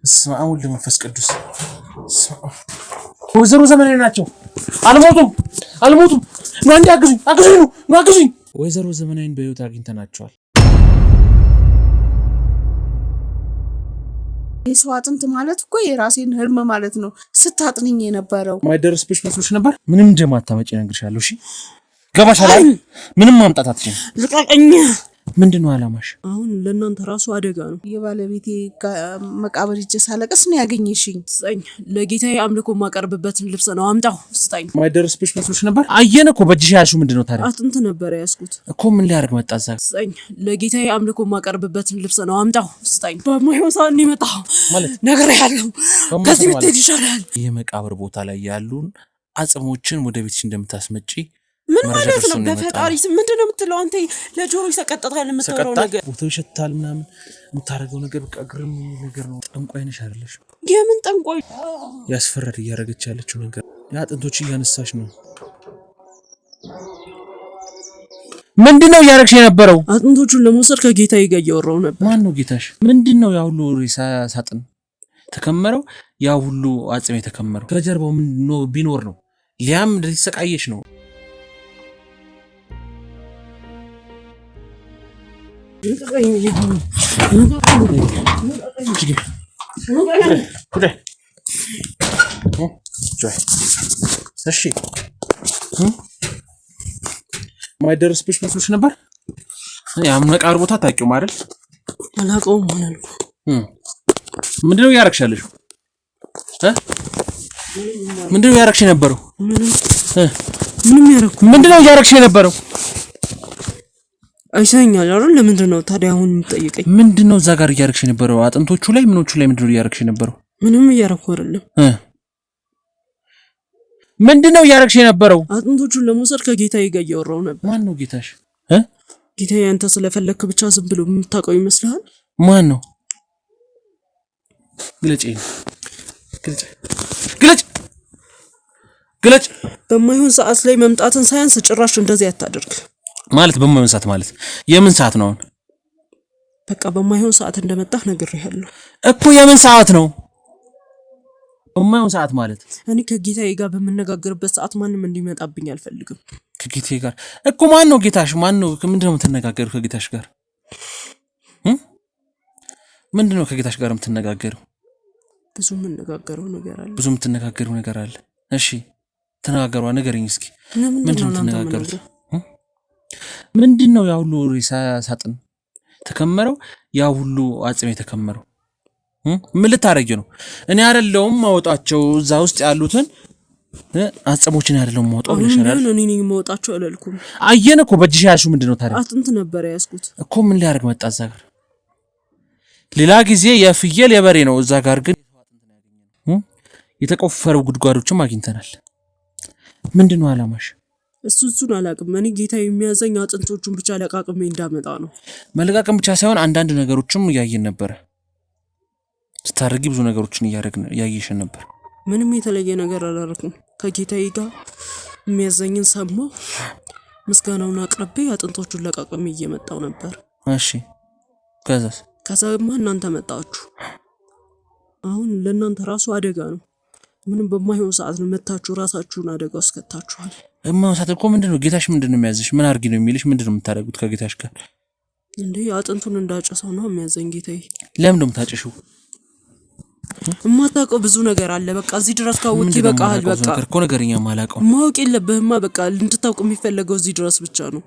እስማ አሁን ለመንፈስ ቅዱስ ወይዘሮ ዘመናዊ ናቸው። አልሞቱም። ነው አንዴ አግዙኝ። ወይዘሮ ዘመናዊን በህይወት አግኝተናቸዋል። የሰው አጥንት ማለት እኮ የራሴን ህልም ማለት ነው። ስታጥንኝ የነበረው ማይደርስብሽ መስሎሽ ነበር። ምንም እንደማታመጪ እነግርሻለሁ። እሺ ገባሻል? ምንም ማምጣት አትችይም። ልቀቀኝ። ምንድነው አላማሽ? አሁን ለእናንተ ራሱ አደጋ ነው። የባለቤቴ መቃብር ሂጅ ሳለቅስ ነው ያገኘሽኝ። ስጠኝ። ለጌታዬ አምልኮ የማቀርብበትን ልብስ ነው አምጣው። ስጠኝ። ማይደርስብሽ መስሎሽ ነበር። አየን እኮ በእጅሽ ያልሽው ምንድነው ታዲያ? አጥንት ነበር ያዝኩት እኮ። ምን ሊያደርግ መጣ እዛ? ስጠኝ። ለጌታዬ አምልኮ የማቀርብበትን ልብስ ነው አምጣው። ስጠኝ። በማይሆን ሰዓት ነው የመጣው ማለት ነግሬሃለሁ። ከዚህ ብትሄድ ይሻላል። የመቃብር ቦታ ላይ ያሉን አጽሞችን ወደ ቤትሽ እንደምታስመጪ ምን ማለት ነው? በፈጣሪ ስም ምንድን ነው የምትለው አንተ? ለጆሮ ይሰቀጥታል የምትወራው ነገር። ቦታው ይሸታል ምናምን የምታረገው ነገር በቃ ግርም ነገር ነው። ጠንቋይ ነሽ አይደለሽ? የምን ጠንቋይ? ያስፈራል እያደረገች ያለችው ነገር። የአጥንቶች እያነሳሽ ነው። ምንድነው እያደረግሽ የነበረው? አጥንቶቹን ለመውሰድ ከጌታዬ ጋር እያወራሁ ነበር። ማን ነው ጌታሽ? ምንድነው ያ ሁሉ ሬሳ ሳጥን ተከመረው? ያ ሁሉ አጽም የተከመረው ከጀርባው ምንድነው ቢኖር ነው? ሊያም እንደተሰቃየች ነው። ማይደርስብሽ መስሎሽ ነበር። ያም መቃብር ቦታ ታውቂው አይደል? አላውቀውም አላልኩ። ምንድነው ያረክሻለሽ? ምንድነው ያረክሽ የነበረው? ምንድነው ያረክሽ የነበረው? አይሰኛል አይደል? ለምንድን ነው ታዲያ አሁን የምትጠይቀኝ? ምንድነው እዛ ጋር እያረክሽ የነበረው? አጥንቶቹ ላይ ምኖቹ ላይ ምንድነው እያረክሽ የነበረው? ምንም እያረኩ አይደለም። ምንድነው እያረክሽ የነበረው? አጥንቶቹን ለመውሰድ ከጌታዬ ጋር እያወራሁ ነበር። ማን ነው ጌታሽ? ጌታዬ አንተ ስለፈለክ ብቻ ዝም ብሎ የምታውቀው ይመስልሃል? ማን ነው? ግለጭ። በማይሆን ሰዓት ላይ መምጣትን ሳያንስ ጭራሽ እንደዚህ አታደርግ። ማለት በማይሆን ሰዓት ማለት የምን ሰዓት ነው? በቃ በማይሆን ሰዓት እንደመጣህ ነግሬሃለሁ እኮ። የምን ሰዓት ነው በማይሆን ሰዓት ማለት? እኔ ከጌታዬ ጋር በመነጋገርበት ሰዓት ማንም እንዲመጣብኝ አልፈልግም። ከጌታዬ ጋር እኮ? ማን ነው ጌታሽ? ማን ነው? ምንድነው የምትነጋገሩ ከጌታሽ ጋር? ምንድነው ከጌታሽ ጋር የምትነጋገሩ? ብዙ የምንነጋገረው ነገር አለ። እሺ ተነጋገሯ፣ ንገረኝ እስኪ። ምንድነው የምትነጋገሩት? ምንድነው ያ ሁሉ ሬሳ ሳጥን ተከመረው? ያ ሁሉ አጽም የተከመረው ምን ልታረጊ ነው? እኔ አይደለሁም ማውጣቸው እዛ ውስጥ ያሉትን አጽሞችን አይደለሁም ማውጣው ብለሻል። እኔ ነኝ ማውጣቸው አላልኩም። አየን እኮ በእጅሽ ያልሽው ምንድነው ታዲያ? አጥንት ነበር ያዝኩት እኮ። ምን ሊያደርግ መጣ እዛ ጋር? ሌላ ጊዜ የፍየል የበሬ ነው፣ እዛ ጋር ግን የተቆፈሩ ጉድጓዶችም አግኝተናል። ምንድነው አላማሽ? እሱን አላውቅም። እኔ ጌታ የሚያዘኝ አጥንቶቹን ብቻ ለቃቅሜ እንዳመጣ ነው። መለቃቀም ብቻ ሳይሆን አንዳንድ ነገሮችም እያየን ነበር። ስታረጊ ብዙ ነገሮችን እያየሽን ነበር። ምንም የተለየ ነገር አላደረኩም። ከጌታዬ ጋር የሚያዘኝን ሰማሁ፣ ምስጋናውን አቅርቤ አጥንቶቹን ለቃቅሜ እየመጣው ነበር። እሺ ከዛማ እናንተ መጣችሁ። አሁን ለእናንተ ራሱ አደጋ ነው። ምንም በማይሆን ሰዓት ነው መታችሁ ራሳችሁን አደጋ ውስጥ ከታችኋል። እማውሳት እኮ ምንድነው? ጌታሽ ምንድነው የሚያዝሽ? ምን አርጊ ነው የሚልሽ? ምንድነው የምታደርጉት ከጌታሽ ጋር? እንዴ አጥንቱን እንዳጨሰው ነው የሚያዘኝ ጌታዬ። ለምን ነው የምታጨሽው? የማታውቀው ብዙ ነገር አለ። በቃ እዚህ ድረስ ካወቅክ ይበቃሃል። በቃ እኮ ነገርኛ ማላውቀው ማወቅ የለብህማ። በቃ እንድታውቅ የሚፈለገው እዚህ ድረስ ብቻ ነው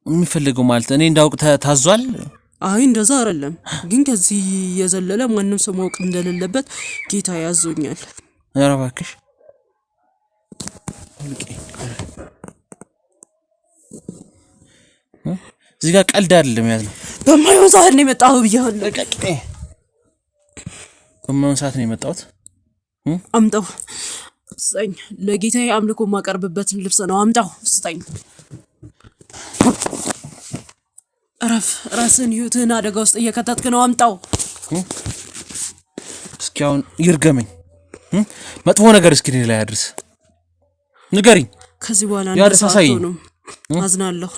የሚፈልገው። ማለት እኔ እንዳውቅ ታዟል? አይ እንደዛ አይደለም፣ ግን ከዚህ የዘለለ ማንም ሰው ማወቅ እንደሌለበት ጌታ ያዞኛል። ኧረ እባክሽ እዚህ ጋር ቀልድ አይደለም ያለው። በማይሆን ሰዓት ነው የመጣው ብያለሁ። በማይሆን ሰዓት ነው የመጣሁት። አምጣው ስጠኝ። ለጌታዬ አምልኮ የማቀርብበትን ልብስ ነው አምጣው ስጠኝ። ራስን ህይወትን አደጋ ውስጥ እየከተትክ ነው። አምጣው እስኪ አሁን ይርገመኝ። መጥፎ ነገር እስኪ ላይ አድርስ ንገሪኝ። ከዚህ በኋላ እንደሳሳይ ነው። አዝናለሁ።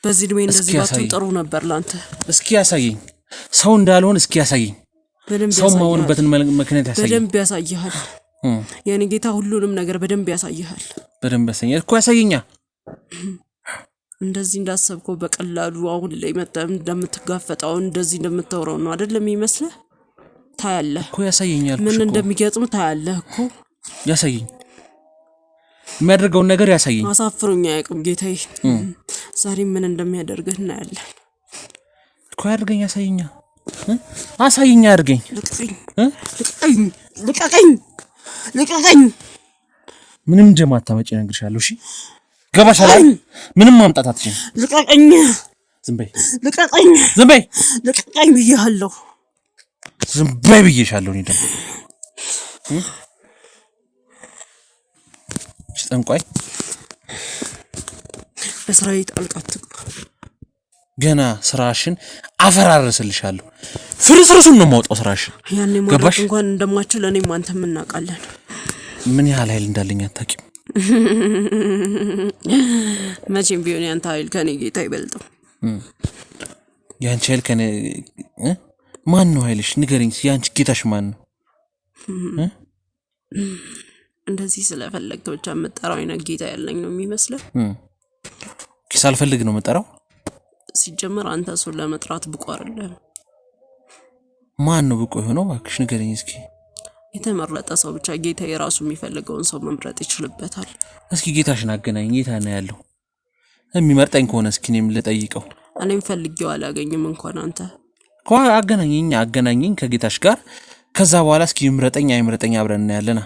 በዚህ እድሜ እንደዚህ ባትሆን ጥሩ ነበር ላንተ። እስኪ ያሳየኝ ሰው እንዳልሆን እስኪ ያሳየኝ። ሰው መሆንበትን ምክንያት ያሳየኝ። በደንብ ያሳይሃል የኔ ጌታ፣ ሁሉንም ነገር በደንብ ያሳይሃል። በደንብ ያሳየኝ እኮ ያሳየኛ። እንደዚህ እንዳሰብከው በቀላሉ አሁን ላይ መጣም እንደምትጋፈጣው እንደዚህ እንደምታወራው ነው አይደለም የሚመስልህ? ታያለህ እኮ ያሳየኛል። ምን እንደሚገጥም ታያለህ እኮ። ያሳየኝ የሚያደርገውን ነገር ያሳየኝ። አሳፍሮኛ ያቅም ጌታዬ፣ ዛሬ ምን እንደሚያደርግህ እናያለን እኮ። ያድርገኝ፣ ያሳየኛ፣ አሳየኛ፣ ያድርገኝ። ልቀቀኝ። ምንም እንደማታመጪ እነግርሻለሁ። እሺ ገባሻል? ምንም ማምጣት አትችይም። ልቀቀኝ። ዝም በይ። ልቀቀኝ ብዬሃለሁ። ዝም በይ ብዬሻለሁ። እኔ ደግሞ ጠንቋይ በስራዬ ጣልቃ አትግባ። ገና ስራሽን አፈራርስልሻለሁ። ፍርስርሱን ነው የማውጣው ስራሽን። ያኔ ማለት እንኳን እንደማችል እኔም አንተም እናውቃለን። ምን ያህል ኃይል እንዳለኝ አታውቂም። መቼም ቢሆን ያንተ ኃይል ከኔ ጌታ ይበልጠው። ያንቺ ኃይል ከኔ ማን ነው ኃይልሽ? ንገረኝ። ያንቺ ጌታሽ ማን ነው? እንደዚህ ስለፈለግክ ብቻ የምጠራው አይነት ጌታ ያለኝ ነው የሚመስለው። ሳልፈልግ ነው የምጠራው። ሲጀመር አንተ እሱን ለመጥራት ብቁ አይደለም። ማን ነው ብቁ የሆነው? እባክሽ ንገረኝ እስኪ። የተመረጠ ሰው ብቻ ጌታ የራሱ የሚፈልገውን ሰው መምረጥ ይችልበታል። እስኪ ጌታሽን አገናኝ። ጌታ ነው ያለው። የሚመርጠኝ ከሆነ እስኪ እኔም ልጠይቀው። እኔም ፈልጌው አላገኝም እንኳን አንተ እኮ አገናኘኝ ከጌታሽ ጋር። ከዛ በኋላ እስኪ ይምረጠኝ አይምረጠኝ አብረን እናያለና።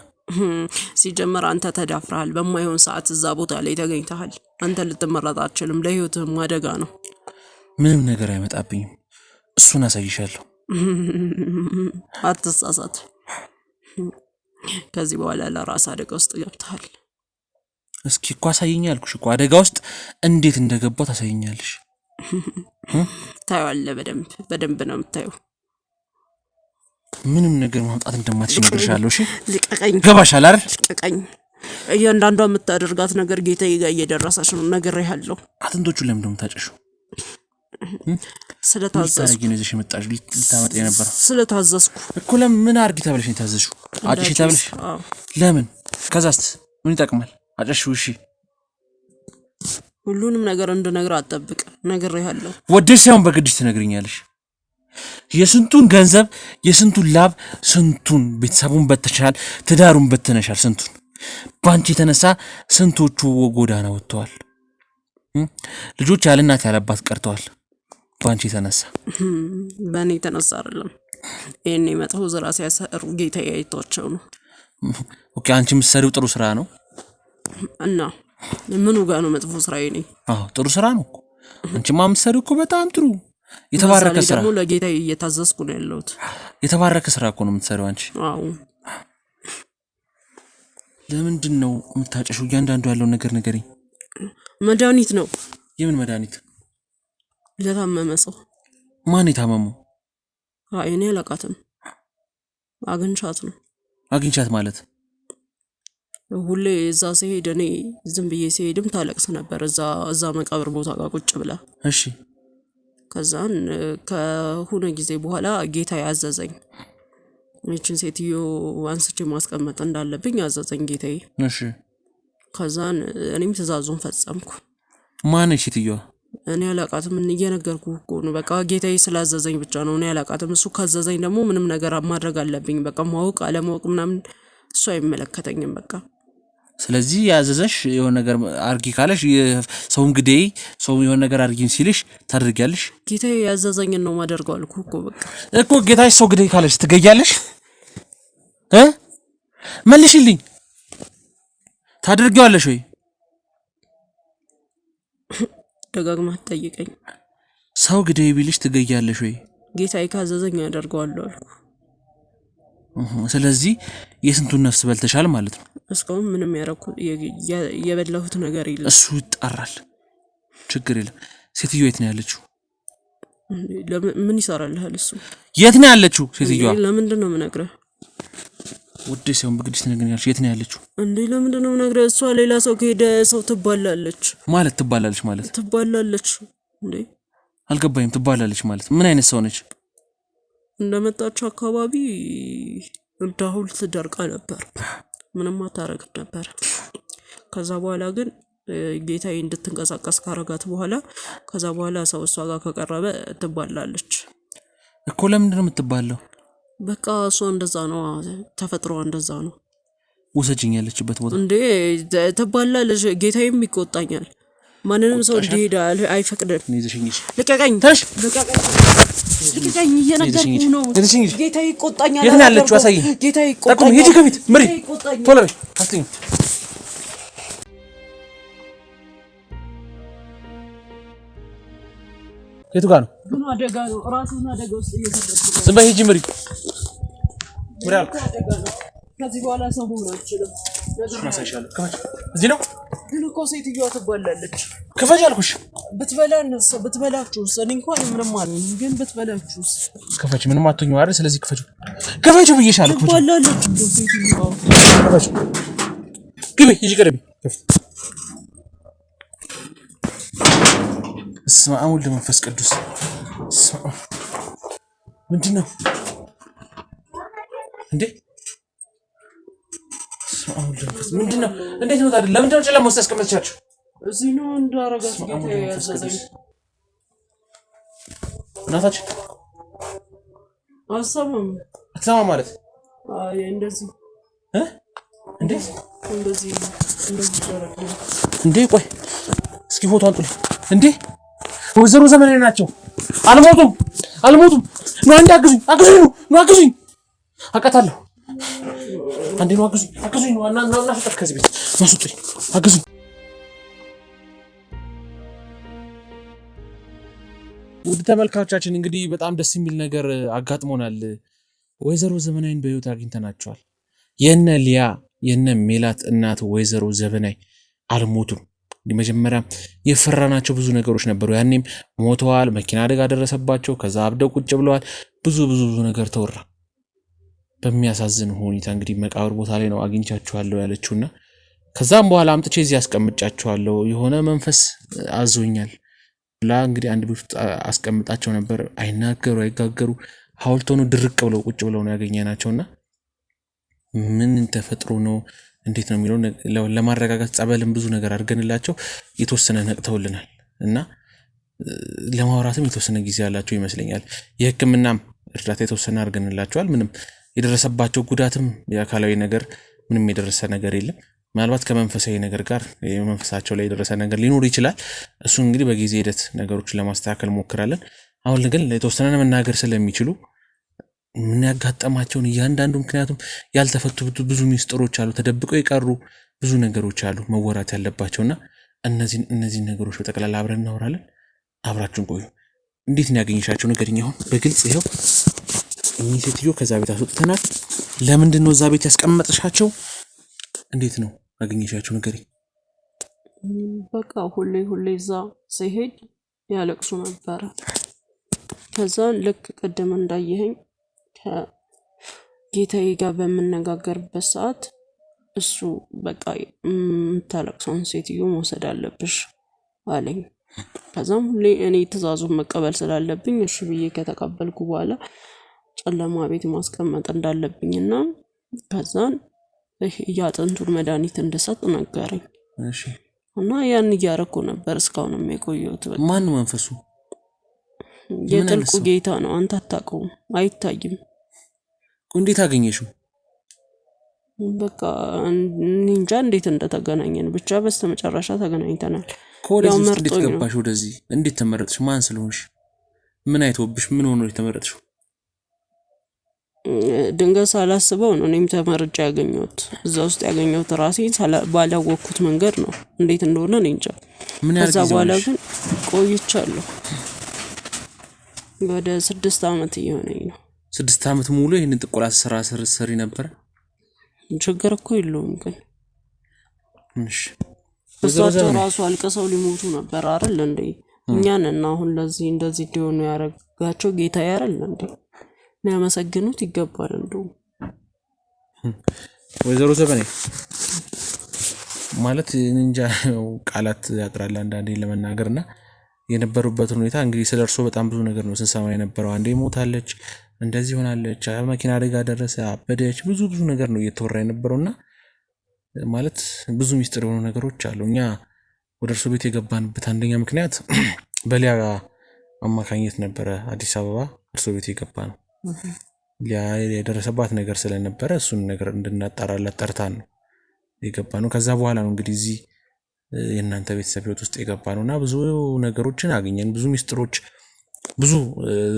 ሲጀመር አንተ ተዳፍረሃል። በማይሆን ሰዓት እዛ ቦታ ላይ ተገኝተሃል። አንተ ልትመረጥ አትችልም። ለህይወትህም አደጋ ነው። ምንም ነገር አይመጣብኝም። እሱን አሳይሻለሁ። አትሳሳት። ከዚህ በኋላ ለራስ አደጋ ውስጥ ገብተሃል። እስኪ እኮ አሳይኝ አልኩሽ እኮ። አደጋ ውስጥ እንዴት እንደገባው ታሳይኛለሽ። ታየዋለህ። በደንብ ነው የምታየው። ምንም ነገር ማምጣት እንደማትችል ነግሬሻለሁ። እሺ ልቀቀኝ። ገባሻል አይደል? ልቀቀኝ። እያንዳንዷ የምታደርጋት ነገር ጌታዬ ጋር እየደረሰች ነው። ነግሬሃለሁ። አጥንቶቹን ለምን እንደምታጨሽው? ስለታዘዝኩ ነው ይዘሽ መጣሽ። ልታመጣ የነበረው ስለታዘዝኩ እኮ። ለምን አድርጊ ተብለሽ ነው የታዘዝሽው? አጨሽ ተብለሽ? ለምን? ከዛስ ምን ይጠቅማል? አጨሽው። እሺ ሁሉንም ነገር እንድነግር አትጠብቅ። ነግሬሃለሁ። ወደሽ ሳይሆን በግድሽ ትነግሪኛለሽ። የስንቱን ገንዘብ የስንቱን ላብ ስንቱን ቤተሰቡን በተሻል ትዳሩን በተነሻል። ስንቱን ባንቺ የተነሳ ስንቶቹ ጎዳና ወጥተዋል። ልጆች ያለ እናት ያለ አባት ቀርተዋል ባንቺ የተነሳ። በእኔ የተነሳ አይደለም። ይሄን መጥፎ ስራ ሲያሰሩ ጌታዬ አይቷቸው ነው። ኦኬ አንቺ የምትሰሪው ጥሩ ስራ ነው እና ምኑ ጋር ነው መጥፎ ስራ? ይኔ ጥሩ ስራ ነው እኮ። አንቺማ የምትሰሪው እኮ በጣም ጥሩ የተባረከ ስራ። ደግሞ ለጌታዬ እየታዘዝኩ ነው ያለሁት። የተባረከ ስራ እኮ ነው የምትሰሪው አንቺ። ለምንድን ነው የምታጨሽው? እያንዳንዱ ያለውን ነገር ንገሪኝ። መድኃኒት ነው። የምን መድኃኒት? ለታመመ ሰው። ማን የታመመው? እኔ አላውቃትም። አግኝቻት ነው። አግኝቻት ማለት? ሁሌ እዛ ሲሄድ እኔ ዝም ብዬ ሲሄድም ታለቅስ ነበር እዛ መቃብር ቦታ ጋር ቁጭ ብላ። እሺ ከዛን ከሆነ ጊዜ በኋላ ጌታ ያዘዘኝ እቺን ሴትዮ አንስቼ ማስቀመጥ እንዳለብኝ ያዘዘኝ ጌታዬ። እሺ ከዛን እኔም ትእዛዙን ፈጸምኩ። ማን ነች ሴትዮዋ? እኔ አላውቃትም። እየነገርኩህ እኮ ነው። በቃ ጌታዬ ስላዘዘኝ ብቻ ነው። እኔ አላውቃትም። እሱ ካዘዘኝ ደግሞ ምንም ነገር ማድረግ አለብኝ። በቃ ማወቅ አለማወቅ ምናምን እሱ አይመለከተኝም። በቃ ስለዚህ ያዘዘሽ የሆነ ነገር አርጊ ካለሽ ሰውም ግዴይ ሰው የሆነ ነገር አርጊን ሲልሽ ታደርጊያለሽ። ጌታዬ ያዘዘኝን ነው ማደርገው አልኩህ እኮ። በቃ እኮ ጌታሽ ሰው ግዴይ ካለሽ ትገያለሽ? መልሽልኝ። ታደርጊዋለሽ ወይ? ደጋግማ አትጠይቀኝ። ሰው ግዴይ ቢልሽ ትገያለሽ ወይ? ጌታዬ ካዘዘኝ ያደርገዋለሁ አልኩ። ስለዚህ የስንቱን ነፍስ በልተሻል ማለት ነው። እስካሁን ምንም የበላሁት ነገር የለም። እሱ ይጣራል፣ ችግር የለም። ሴትዮ የት ነው ያለችው? ምን ይሰራልሃል እሱ? የት ነው ያለችው ሴትዮዋ? ለምንድን ነው የምነግርህ? ውዴ ሰውን በግድስ ትነግሪኛለሽ። የት ነው ያለችው? እንዴ ለምንድን ነው የምነግርህ? እሷ ሌላ ሰው ከሄደ ሰው ትባላለች ማለት? ትባላለች ማለት ትባላለች። እንዴ አልገባኝም። ትባላለች ማለት ምን አይነት ሰው ነች? እንደመጣች አካባቢ እንደ ሐውልት ደርቃ ነበር፣ ምንም አታረግም ነበር። ከዛ በኋላ ግን ጌታዬ እንድትንቀሳቀስ ካረጋት በኋላ ከዛ በኋላ ሰው እሷ ጋር ከቀረበ ትባላለች እኮ። ለምንድን ነው የምትባለው? በቃ እሷ እንደዛ ነው፣ ተፈጥሮ እንደዛ ነው። ውሰጅኝ ያለችበት ቦታ እንዴ ትባላለች። ጌታዬም ይቆጣኛል። ማንንም ሰው እንዲሄድ አይፈቅድም። ልቀቀኝ፣ ልቀቀኝ እየነገርኩህ ነው። ጌታዬ ይቆጣኛል። የት ነው ያለችው? አሳይኝ። ጌታዬ ይቆጣኛል። ሂጂ ከፊት ምሪ፣ ቶሎ በይ። አትኝ የቱ ጋር ነው? ግን አደጋ ነው። ራስህን አደጋ ውስጥ እየሰደድክ ነው። ዝም በይ ሂጂ ምሪ፣ ምሪ አልኩ። ከዚህ በኋላ ሰው ሆኖ አይችልም። ማሳይሻለሁ። እዚህ ነው ግን እኮ ሴትዮዋ ትባላለች። ክፈጅ አልኩሽ። ብትበላችሁስ? እኔ እንኳን ምንም አልሆንም፣ ግን ብትበላችሁስ? ክፈጅ። ምንም አትሆኝም አይደል? ስለዚህ ክፈጅ፣ ክፈጅ ብዬሻለሁ። ትባላለች እኮ ሴትዮዋ። ክፈጅ፣ ግቢ፣ ሂጂ፣ ቀደም። እስማ አሁን ለመንፈስ ቅዱስ ምንድን ነው እንዴ? ምንድን ነው? እንዴት ነው ታዲያ? ለምንድን ነው ጨለማ ውስጥ ያስቀመጥሻቸው? እዚህ ነው እንዳረጋት ጌታዬ ያዘዘኝ። እናታችን አትሰማም? አትሰማም ማለት? አይ እንደዚህ እንዴት እንደዚህ ታረግ እንዴ? ቆይ እስኪ ፎቶ አንጡልኝ። እንዴ ወይዘሮ ዘመናዊ ናቸው። አልሞቱም፣ አልሞቱም። ነው አንዴ አግዙኝ፣ አግዙኝ፣ ነው አግዙኝ። አውቃታለሁ። አንዴ ነው አግዙኝ፣ አግዙኝ። ነው እና ፍጠር፣ ከዚህ ቤት ማስወጡኝ፣ አግዙኝ። ውድ ተመልካቾቻችን እንግዲህ በጣም ደስ የሚል ነገር አጋጥሞናል። ወይዘሮ ዘመናዊን በህይወት አግኝተናቸዋል። የነ ሊያ የነ ሜላት እናት ወይዘሮ ዘመናዊ አልሞቱም። መጀመሪያ የፈራናቸው ብዙ ነገሮች ነበሩ። ያኔም ሞተዋል፣ መኪና አደጋ ደረሰባቸው፣ ከዛ አብደው ቁጭ ብለዋል። ብዙ ነገር ተወራ። በሚያሳዝን ሁኔታ እንግዲህ መቃብር ቦታ ላይ ነው አግኝቻቸዋለሁ ያለችውና ከዛም በኋላ አምጥቼ እዚህ አስቀምጫቸዋለሁ፣ የሆነ መንፈስ አዞኛል ብላ እንግዲህ አንድ ቤት አስቀምጣቸው ነበር። አይናገሩ አይጋገሩ፣ ሐውልት ሆኖ ድርቅ ብለው ቁጭ ብለው ነው ያገኘናቸውና ምን ተፈጥሮ ነው እንዴት ነው የሚለው ለማረጋጋት ጸበልን ብዙ ነገር አድርገንላቸው የተወሰነ ነቅተውልናል እና ለማውራትም የተወሰነ ጊዜ ያላቸው ይመስለኛል። የሕክምናም እርዳታ የተወሰነ አድርገንላቸዋል። ምንም የደረሰባቸው ጉዳትም የአካላዊ ነገር ምንም የደረሰ ነገር የለም። ምናልባት ከመንፈሳዊ ነገር ጋር የመንፈሳቸው ላይ የደረሰ ነገር ሊኖር ይችላል። እሱን እንግዲህ በጊዜ ሂደት ነገሮችን ለማስተካከል ሞክራለን። አሁን ግን የተወሰነ መናገር ስለሚችሉ ምን ያጋጠማቸውን እያንዳንዱ ምክንያቱም ያልተፈቱ ብዙ ሚስጥሮች አሉ፣ ተደብቀው የቀሩ ብዙ ነገሮች አሉ መወራት ያለባቸውና እነዚህ ነገሮች በጠቅላላ አብረን እናወራለን። አብራችሁን ቆዩ። እንዴት ነው ያገኘሻቸው? ንገሪኝ አሁን በግልጽ። ይሄው እኚህ ሴትዮ ከዛ ቤት አስወጥተናል። ለምንድን ነው እዛ ቤት ያስቀመጥሻቸው? እንዴት ነው ያገኘሻቸው? ንገሪኝ። በቃ ሁሌ እዛ ሲሄድ ያለቅሱ ነበረ። ከዛ ልክ ቅድም እንዳየኸኝ ከጌታዬ ጋር በምነጋገርበት ሰዓት እሱ በቃ የምታለቅሰውን ሴትዮ መውሰድ አለብሽ አለኝ። ከዛም ሁሌ እኔ ትዕዛዙን መቀበል ስላለብኝ እሺ ብዬ ከተቀበልኩ በኋላ ጨለማ ቤት ማስቀመጥ እንዳለብኝና ከዛን የአጥንቱን መድኃኒት እንድሰጥ ነገረኝ። እሺ። እና ያን እያረኩ ነበር እስካሁንም የቆየሁት። ማን መንፈሱ? የጥልቁ ጌታ ነው። አንተ አታውቀውም፣ አይታይም። እንዴት አገኘሽው? በቃ እንጃ እንዴት እንደተገናኘን ብቻ በስተመጨረሻ ተገናኝተናል። ወደዚህ እንዴት ገባሽ? ወደዚህ እንዴት ተመረጥሽ? ማን ስለሆንሽ? ምን አይቶብሽ? ምን ሆኖ የተመረጥሽው? ድንገት ሳላስበው ነው እኔም ተመርጬ ያገኘሁት። እዛ ውስጥ ያገኘሁት ራሴን ባላወቅኩት መንገድ ነው። እንዴት እንደሆነ እኔ እንጃ። ከዛ በኋላ ግን ቆይቻለሁ። ወደ 6 ዓመት እየሆነኝ ነው። 6 ዓመት ሙሉ ይሄንን ጥቆላ ሰሪ ነበር። ችግር እኮ የለውም ግን እሺ፣ እሳቸው ራሱ አልቅሰው ሊሞቱ ነበር አይደል እንዴ? እኛን እና አሁን ለዚህ እንደዚህ ሊሆኑ ያረጋቸው ጌታ አይደል እንዴ? ሊያመሰግኑት ይገባል። እንደው ወይዘሮ ዘመናዊ ማለት እንጃ ቃላት ያጥራል አንዳንዴ ለመናገርና የነበሩበት ሁኔታ እንግዲህ ስለ እርሶ በጣም ብዙ ነገር ነው ስንሰማ የነበረው። አንዴ ሞታለች፣ እንደዚህ ሆናለች፣ መኪና አደጋ ደረሰ፣ አበደች፣ ብዙ ነገር ነው እየተወራ የነበረውና ማለት ብዙ ሚስጥር የሆኑ ነገሮች አሉ። እኛ ወደ እርሶ ቤት የገባንበት አንደኛ ምክንያት በሊያ አማካኝነት ነበረ አዲስ አበባ እርሶ ቤት የገባ ነው። ሊያ የደረሰባት ነገር ስለነበረ እሱን ነገር እንድናጣራላት ጠርታን ነው የገባ ነው። ከዛ በኋላ ነው እንግዲህ እዚህ የእናንተ ቤተሰብ ህይወት ውስጥ የገባ ነውና ብዙ ነገሮችን አገኘን። ብዙ ሚስጥሮች፣ ብዙ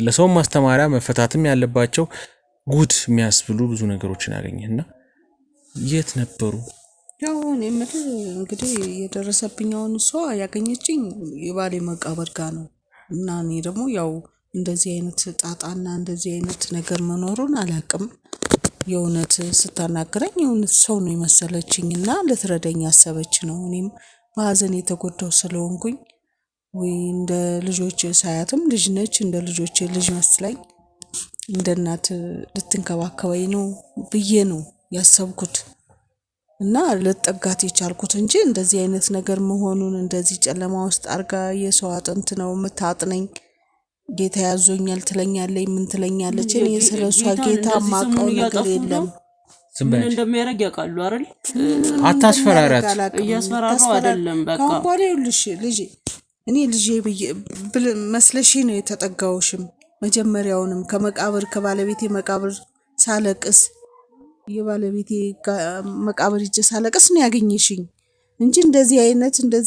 ለሰው ማስተማሪያ መፈታትም ያለባቸው ጉድ የሚያስብሉ ብዙ ነገሮችን አገኘንና የት ነበሩ? ያው እኔ የምልህ እንግዲህ የደረሰብኝ አሁን እሷ ያገኘችኝ የባሌ መቃብር ጋር ነው እና እኔ ደግሞ ያው እንደዚህ አይነት ጣጣና እንደዚህ አይነት ነገር መኖሩን አላውቅም። የእውነት ስታናግረኝ የእውነት ሰው ነው የመሰለችኝ እና ልትረዳኝ ያሰበች ነው። እኔም በሀዘን የተጎዳው ስለሆንኩኝ ወይ እንደ ልጆች ሳያትም ልጅ ነች፣ እንደ ልጆች ልጅ መስላኝ እንደ እናት ልትንከባከበኝ ነው ብዬ ነው ያሰብኩት እና ልጠጋት የቻልኩት እንጂ እንደዚህ አይነት ነገር መሆኑን እንደዚህ ጨለማ ውስጥ አርጋ የሰው አጥንት ነው የምታጥነኝ፣ ጌታ ያዞኛል ትለኛለች፣ ምን ትለኛለች። እኔ ስለሷ ጌታ ማቀው ነገር የለም። ምን እንደሚያደርግ ያውቃሉ አይደል? አታስፈራራት። እያስፈራሩ አይደለም በቃ ካምባሌ ልጅ እኔ ልጅ መስለሽ ነው የተጠጋውሽም። መጀመሪያውንም ከመቃብር ከባለቤቴ መቃብር ሳለቅስ የባለቤቴ መቃብር ሂጄ ሳለቅስ ነው ያገኘሽኝ እንጂ እንደዚህ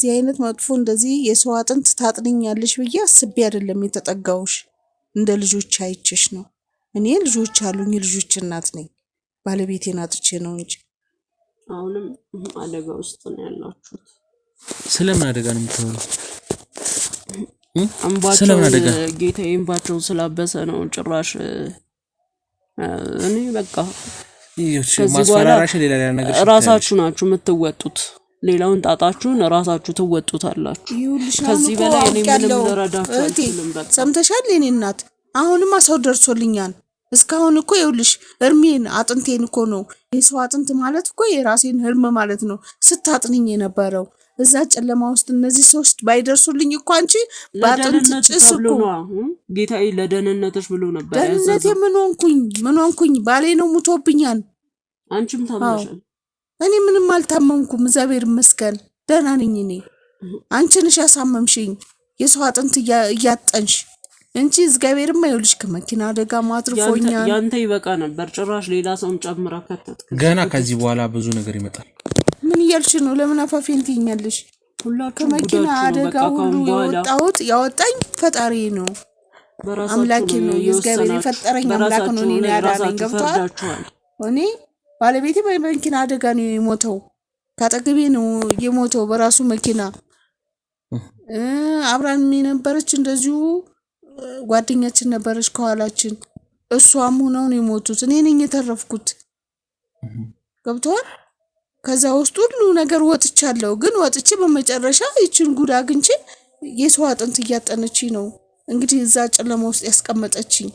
አይነት መጥፎ እንደዚህ የሰው አጥንት ታጥንኛለሽ ብዬ አስቤ አይደለም የተጠጋውሽ። እንደ ልጆች አይቼሽ ነው። እኔ ልጆች አሉኝ፣ ልጆች እናት ነኝ። ባለቤቴን አጥቼ ነው እንጂ። አሁንም አደጋ ውስጥ ነው ያላችሁት። ስለምን አደጋ ነው የምትሆነው? እንባቸው ጌታዬ እንባቸው ስላበሰ ነው ጭራሽ። እኔ በቃ ማስፈራራሽ ሌላ ነገር ራሳችሁ ናችሁ የምትወጡት። ሌላውን ጣጣችሁን ራሳችሁ ትወጡታላችሁ። ከዚህ በላይ እኔ ምንም ልረዳችሁ አልችልም። በቃ ሰምተሻል የኔ እናት? አሁንማ ሰው ደርሶልኛል። እስካሁን እኮ ይኸውልሽ እርሜን አጥንቴን እኮ ነው። የሰው አጥንት ማለት እኮ የራሴን ህርም ማለት ነው ስታጥንኝ የነበረው። እዛ ጨለማ ውስጥ እነዚህ ሰዎች ባይደርሱልኝ እኮ አንቺ ባጥንት ጭስ እኮ ጌታዬ ለደህንነትሽ ብሎ ነበር። ደህንነቴ ምን ሆንኩኝ? ባሌ ነው ሙቶብኛል። አንቺም ታመሻል። እኔ ምንም አልታመምኩም፣ እግዚአብሔር ይመስገን ደህና ነኝ። እኔ አንቺ ነሽ ያሳመምሽኝ የሰው አጥንት እያጠንሽ እንጂ እግዚአብሔርማ ይኸውልሽ ከመኪና አደጋ ማትርፎኛል። ያንተ ይበቃ ነበር፣ ጭራሽ ሌላ ሰውን ጨምራ ከተትክ። ገና ከዚህ በኋላ ብዙ ነገር ይመጣል። ምን እያልሽ ነው? ለምን አፋፌን ትይኛለሽ? ከመኪና አደጋ ሁሉ ያወጣኝ ፈጣሪ ነው፣ አምላኬ ነው። የእግዚአብሔር የፈጠረኝ አምላክ ነው እኔን ያዳነኝ። ገብቷል? እኔ ባለቤቴ በመኪና አደጋ ነው የሞተው፣ ካጠገቤ ነው የሞተው በራሱ መኪና። አብራን የነበረች እንደዚሁ ጓደኛችን ነበረች ከኋላችን፣ እሷም ሆነው ነው የሞቱት። እኔ ነኝ የተረፍኩት። ገብቷል? ከዛ ውስጥ ሁሉ ነገር ወጥቻለሁ። ግን ወጥቼ በመጨረሻ ይችን ጉድ አግኝቼ የሰው አጥንት እያጠነች ነው እንግዲህ እዛ ጨለማ ውስጥ ያስቀመጠችኝ።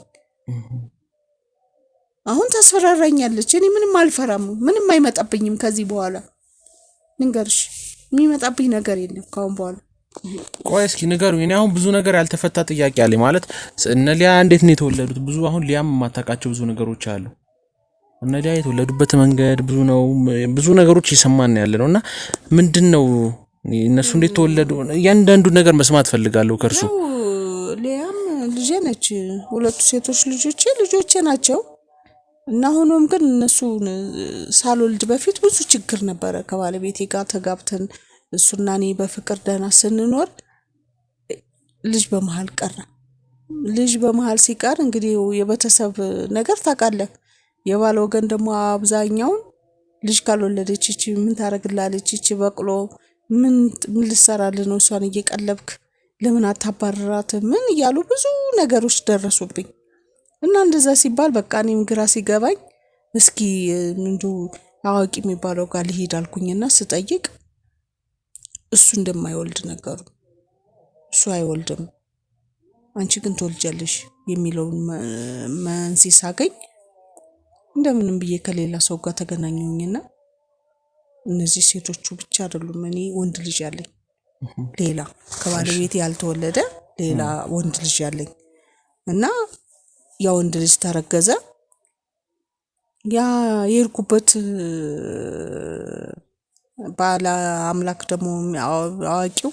አሁን ታስፈራራኛለች። እኔ ምንም አልፈራም፣ ምንም አይመጣብኝም ከዚህ በኋላ። ንገርሽ የሚመጣብኝ ነገር የለም ካሁን በኋላ። ቆይ እስኪ ንገሩኝ። እኔ አሁን ብዙ ነገር ያልተፈታ ጥያቄ አለኝ። ማለት እነ ሊያ እንዴት ነው የተወለዱት? ብዙ አሁን ሊያም የማታውቃቸው ብዙ ነገሮች አሉ። እነ ሊያ የተወለዱበት መንገድ ብዙ ነው፣ ብዙ ነገሮች እየሰማን ያለ ነውና ምንድነው እነሱ እንዴት ተወለዱ? እያንዳንዱ ነገር መስማት ፈልጋለሁ ከርሱ። ሊያም ልጄ ነች፣ ሁለቱ ሴቶች ልጆቼ ናቸው። እና ሆኖም ግን እነሱ ሳልወልድ በፊት ብዙ ችግር ነበረ። ከባለቤቴ ጋር ተጋብተን እሱና እኔ በፍቅር ደህና ስንኖር ልጅ በመሃል ቀረ። ልጅ በመሃል ሲቀር እንግዲህ የቤተሰብ ነገር ታውቃለህ። የባል ወገን ደግሞ አብዛኛውን ልጅ ካልወለደች እቺ ምን ታረግላለች? እቺ በቅሎ ምን ልትሰራልህ ነው? እሷን እየቀለብክ ለምን አታባርራት? ምን እያሉ ብዙ ነገሮች ደረሱብኝ። እና እንደዛ ሲባል በቃ እኔም ግራ ሲገባኝ እስኪ ምንዱ አዋቂ የሚባለው ጋር ልሄድ አልኩኝና ስጠይቅ እሱ እንደማይወልድ ነገሩ። እሱ አይወልድም፣ አንቺ ግን ትወልጃለሽ የሚለውን መንሲ ሳገኝ እንደምንም ብዬ ከሌላ ሰው ጋር ተገናኘሁኝና እነዚህ ሴቶቹ ብቻ አይደሉም፣ እኔ ወንድ ልጅ አለኝ ሌላ ከባለቤቴ ያልተወለደ ሌላ ወንድ ልጅ ያለኝ እና ያ ወንድ ልጅ ተረገዘ። ያ የሄድኩበት ባለ አምላክ ደግሞ አዋቂው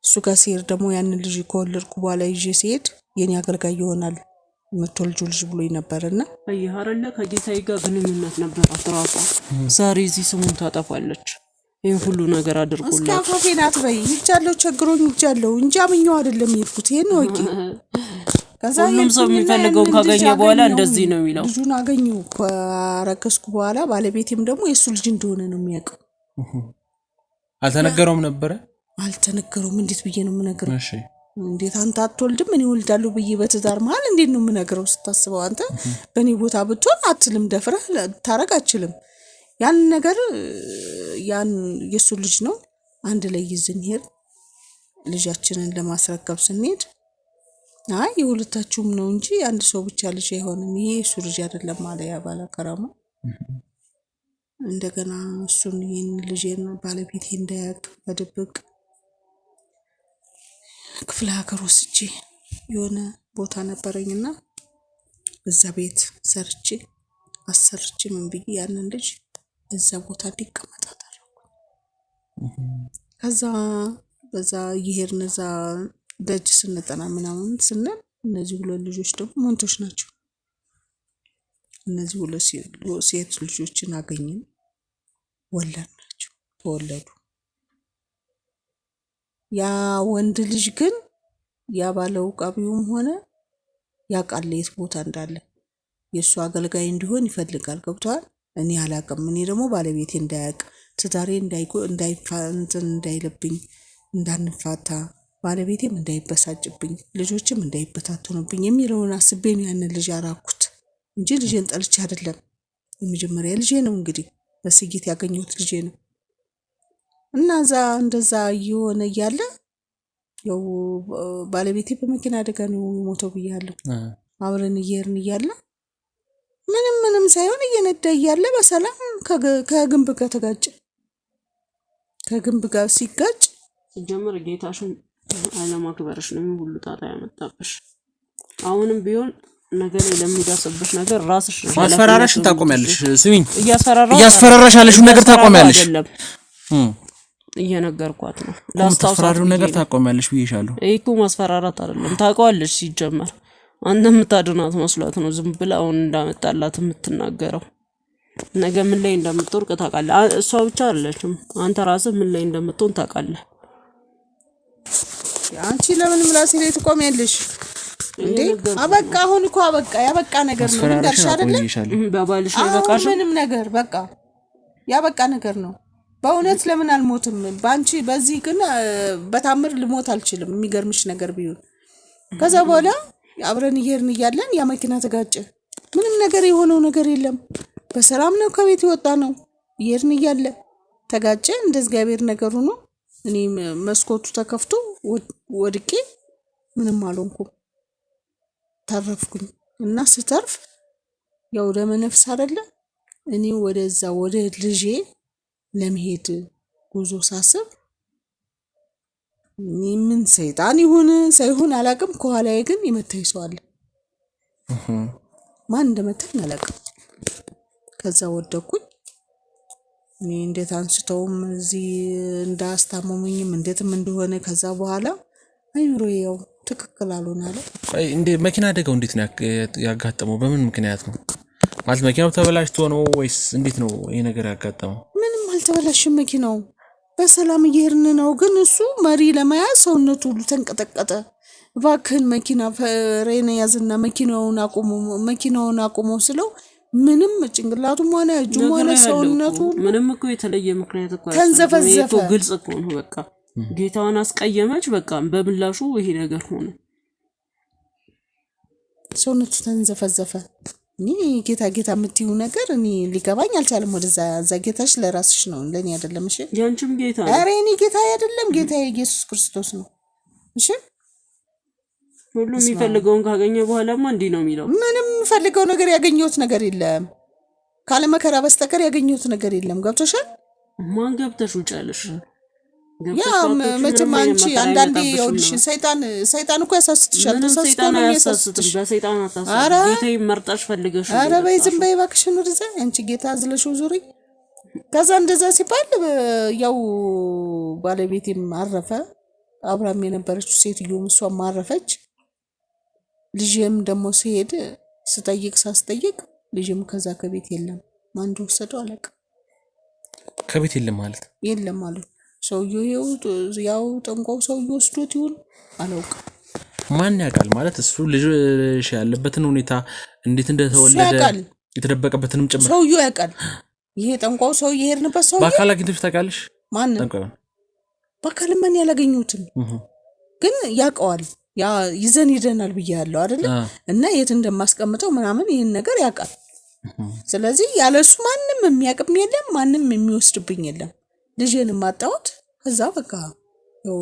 እሱ ጋር ሲሄድ ደግሞ ያንን ልጅ ከወለድኩ በኋላ ይዤ ሲሄድ የኔ አገልጋይ ይሆናል የምትወልጂው ልጅ ብሎኝ ነበርና አየሃረለ ከጌታዬ ጋር ግንኙነት ነበራት ራሷ። ዛሬ እዚህ ስሙን ታጠፋለች። ይሄን ሁሉ ነገር አድርጎላት እስኪ አፋፌን አትበይ። ይቻለው ቸግሮኝ ይቻለው እንጂ አምኜው አይደለም የሄድኩት። ይሄን ወቂ ሁሉም ሰው የሚፈልገውን ካገኘ በኋላ እንደዚህ ነው የሚለው። ልጁን አገኘው ከረከስኩ በኋላ ባለቤቴም ደግሞ የሱ ልጅ እንደሆነ ነው የሚያውቀው። አልተነገረውም ነበረ? አልተነገረውም። እንዴት ብዬ ነው የምነግረው? እሺ እንዴት አንተ አትወልድም እኔ ወልዳለሁ ብዬ በትዳር መሀል እንዴት ነው የምነግረው? ስታስበው አንተ በእኔ ቦታ ብትሆን አትልም፣ ደፍረህ ታረግ አትችልም። ያን ነገር ያን የሱ ልጅ ነው አንድ ላይ ይዘን ሄድ ልጃችንን ለማስረከብ ስንሄድ አይ የሁለታችሁም ነው እንጂ አንድ ሰው ብቻ ልጅ አይሆንም፣ ይሄ የሱ ልጅ አይደለም አለ ያ ባለከራማ። እንደገና እሱን ይሄን ልጅን ባለቤቴ እንዳያውቅ በድብቅ ክፍለ ሀገር ወስጄ የሆነ ቦታ ነበረኝና እዛ ቤት ሰርቼ አሰርቼ ምን ብዬ ያንን ልጅ እዛ ቦታ እንዲቀመጥ አደረኩ። ከዛ በዛ እየሄድን እዛ ደጅ ስንጠና ምናምን ስንል እነዚህ ሁለት ልጆች ደግሞ መንቶች ናቸው። እነዚህ ሁለት ሴት ልጆችን አገኘን፣ ወለድናቸው፣ ተወለዱ። ያ ወንድ ልጅ ግን ያ ባለው ቃቢውም ሆነ ያውቃል የት ቦታ እንዳለ የእሱ አገልጋይ እንዲሆን ይፈልጋል። ገብቷል። እኔ አላውቅም። እኔ ደግሞ ባለቤቴ እንዳያውቅ ትዳሬ እንዳይልብኝ እንዳንፋታ ባለቤቴም እንዳይበሳጭብኝ ልጆችም እንዳይበታተኑብኝ የሚለውን አስቤ ነው ያንን ልጅ አራኩት እንጂ ልጄን ጠልቼ አይደለም። የመጀመሪያ ልጄ ነው እንግዲህ በስጊት ያገኘሁት ልጄ ነው። እና እንደዛ እየሆነ እያለ ያው ባለቤቴ በመኪና አደጋ ነው የሞተው ብያለሁ። አብረን እየሄድን እያለ ምንም ሳይሆን እየነዳ እያለ በሰላም ከግንብ ጋር ተጋጨ። ከግንብ ጋር ሲጋጭ ጀመረ ጌታሽን አለማክበርሽ ነው ሁሉ ጣጣ ያመጣብሽ። አሁንም ቢሆን ነገር ለሚዳስብሽ ነገር ራስሽ ማስፈራራሽን ታቆሚያለሽ። ስሚኝ፣ እያስፈራራሽ ያለሽውን ነገር ታቆሚያለሽ። እየነገርኳት ነው ላስታውሳችሁ ነገር ታቆሚያለሽ ብዬሻለሁ። እኮ ማስፈራራት አይደለም ታውቀዋለሽ። ሲጀመር አንተ የምታድናት መስሏት ነው ዝም ብላ አሁን እንዳመጣላት የምትናገረው። ነገ ምን ላይ እንደምትወርቅ ታውቃለህ። እሷ ብቻ አይደለችም አንተ ራስህ ምን ላይ እንደምትሆን ታውቃለህ። አንቺ ለምን ምላሴ ላይ ትቆሚያለሽ እንዴ? አበቃ። አሁን እኮ አበቃ። ያበቃ ነገር ነው እንዳልሽ አይደለ? ባባልሽ ይበቃሽ። ምንም ነገር በቃ ያበቃ ነገር ነው። በእውነት ለምን አልሞትም? ባንቺ በዚህ ግን በታምር ልሞት አልችልም። የሚገርምሽ ነገር ቢሆን ከዛ በኋላ አብረን እየሄድን እያለን ያ መኪና ተጋጨ። ምንም ነገር የሆነው ነገር የለም። በሰላም ነው ከቤት የወጣ ነው። እየሄድን እያለ ተጋጨ። እንደ እግዚአብሔር ነገር ሆኖ እኔ መስኮቱ ተከፍቶ ወድቄ ምንም አልሆንኩም፣ ተረፍኩኝ። እና ስተርፍ ያው ደመ ነፍስ አይደለ እኔ ወደዛ ወደ ልጄ ለመሄድ ጉዞ ሳስብ ምን ሰይጣን ይሁን ሳይሆን አላውቅም፣ ከኋላዬ ግን የመታኝ ሰው አለ። ማን እንደመታኝ አላውቅም። ከዛ ወደኩኝ። እኔ እንዴት አንስተውም እዚህ እንዳስታመሙኝም እንዴትም እንደሆነ ከዛ በኋላ አይምሮዬ ያው ትክክል አልሆነ አለ። እንዴ መኪና አደጋው እንዴት ነው ያጋጠመው? በምን ምክንያት ነው ማለት መኪናው ተበላሽቶ ነው ወይስ እንዴት ነው ይሄ ነገር ያጋጠመው? ምንም አልተበላሽም። መኪናው በሰላም እየሄድን ነው። ግን እሱ መሪ ለመያዝ ሰውነቱ ሁሉ ተንቀጠቀጠ። እባክህን መኪና ፍሬን ያዝና መኪናውን አቁሞ ስለው ምንም ጭንቅላቱም ሆነ እጁም ሆነ ሰውነቱ ምንም እኮ የተለየ ምክንያት እኮ ተንዘፈዘፈ። ግልጽ እኮ ነው። በቃ ጌታዋን አስቀየመች። በቃ በምላሹ ይሄ ነገር ሆነ። ሰውነቱ ተንዘፈዘፈ። እኔ ጌታ የምትይው ነገር እኔ ሊገባኝ አልቻለም። ወደዛ ጌታሽ ለራስሽ ነው ለኔ አይደለም። እሺ ያንቺም ጌታ ነው። ኧረ እኔ ጌታ አይደለም፣ ጌታ ኢየሱስ ክርስቶስ ነው። እሺ ሁሉ የሚፈልገውን ካገኘ በኋላማ እንዲህ ነው የሚለው። ምንም ፈልገው ነገር ያገኘሁት ነገር የለም ካለ መከራ በስተቀር ያገኘሁት ነገር የለም። ገብቶሻል? ማን ገብተሽ ውጫለሽ? ያ መቼም አንቺ አንዳንዴ ይኸውልሽ ሰይጣን እኮ ያሳስትሻል። ተሳስቶ ነው የሚያሳስትሽ። በሰይጣን አታስብ። ጌታ መርጠሽ ፈልገሽ። ኧረ በይ ዝም በይ እባክሽን ወደዛ። አንቺ ጌታ አዝለሽው ዙሪ። ከዛ እንደዛ ሲባል ያው ባለቤቴም አረፈ፣ አብራም የነበረችው ሴትዮውም እሷም አረፈች። ልጅም ደግሞ ሲሄድ ሳስጠይቅ ልጅም ከዛ ከቤት የለም። ማን እንደወሰደው አላውቅም። ከቤት የለም ማለት የለም ማለት ሰውዬው ያው ጠንቋው ሰውዬው ወስዶት ይሁን አላውቅም። ማን ያውቃል ማለት እሱ ልጅ ያለበትን ሁኔታ እንዴት እንደተወለደ የተደበቀበትንም ጭምር ሰውዬው ያውቃል። ይሄ ጠንቋው ሰውዬ የሄድንበት ሰውዬ በአካል አግኝተሽ ታውቂያለሽ? ማን ጠንቋው በአካል ማን ያላገኙትም ግን ያውቀዋል። ያ ይዘን ሄደናል ብያለሁ አይደል? እና የት እንደማስቀምጠው ምናምን ይሄን ነገር ያውቃል። ስለዚህ ያለሱ ማንም የሚያቅም የለም፣ ማንም የሚወስድብኝ የለም። ልጄን ማጣሁት ከዛ በቃ ያው